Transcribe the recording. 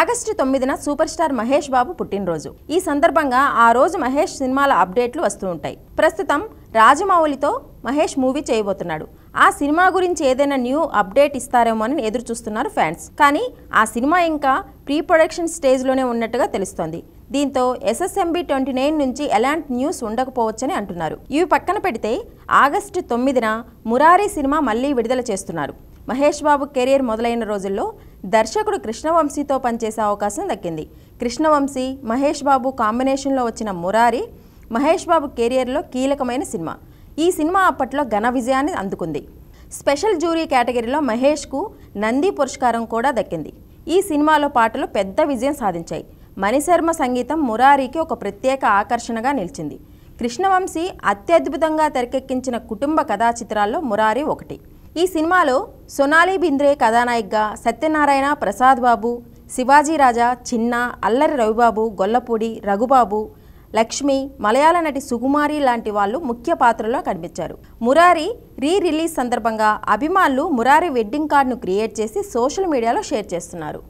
August 9న super star Mahesh Babu పుట్టినరోజు. ఈ సందర్భంగా ఆ రోజు మహేష్ సినిమాల అప్డేట్లు వస్తూ ఉంటాయి. ప్రస్తుతం రాజమౌళితో మహేష్ మూవీ చేయబోతున్నాడు. ఆ సినిమా గురించి ఏదైనా న్యూ అప్డేట్ ఇస్తారేమో అని ఎదురు చూస్తున్నారు ఫ్యాన్స్. కానీ ఆ సినిమా ఇంకా ప్రీ ప్రొడక్షన్ స్టేజ్లోనే ఉన్నట్టుగా తెలుస్తోంది. దీంతో SSMB 29 నుంచి ఎలాంటి న్యూస్ ఉండకపోవచ్చని అంటున్నారు. ఇవి పక్కన పెడితే ఆగస్టు 9న మురారి సినిమా మళ్లీ విడుదల చేస్తున్నారు. మహేష్ బాబు కెరీర్ మొదలైన రోజుల్లో దర్శకుడు కృష్ణవంశీతో పనిచేసే అవకాశం దక్కింది. కృష్ణవంశీ, మహేష్ బాబు కాంబినేషన్లో వచ్చిన మురారి మహేష్ బాబు కెరియర్లో కీలకమైన సినిమా. ఈ సినిమా అప్పట్లో ఘన విజయాన్ని అందుకుంది. స్పెషల్ జ్యూరీ కేటగిరీలో మహేష్కు నంది పురస్కారం కూడా దక్కింది. ఈ సినిమాలో పాటలు పెద్ద విజయం సాధించాయి. మణిశర్మ సంగీతం మురారికి ఒక ప్రత్యేక ఆకర్షణగా నిలిచింది. కృష్ణవంశీ అత్యద్భుతంగా తెరకెక్కించిన కుటుంబ కథా చిత్రాల్లో మురారి ఒకటి. ఈ సినిమాలో సోనాలి బింద్రే కథానాయికగా, సత్యనారాయణ, ప్రసాద్ బాబు, శివాజీ రాజా, చిన్న, అల్లరి రవిబాబు, గొల్లపూడి, రఘుబాబు, లక్ష్మి, మలయాళ నటి సుకుమారి లాంటి వాళ్ళు ముఖ్య పాత్రలో కనిపించారు. మురారి రిలీజ్ సందర్భంగా అభిమానులు మురారి వెడ్డింగ్ కార్డును క్రియేట్ చేసి సోషల్ మీడియాలో షేర్ చేస్తున్నారు.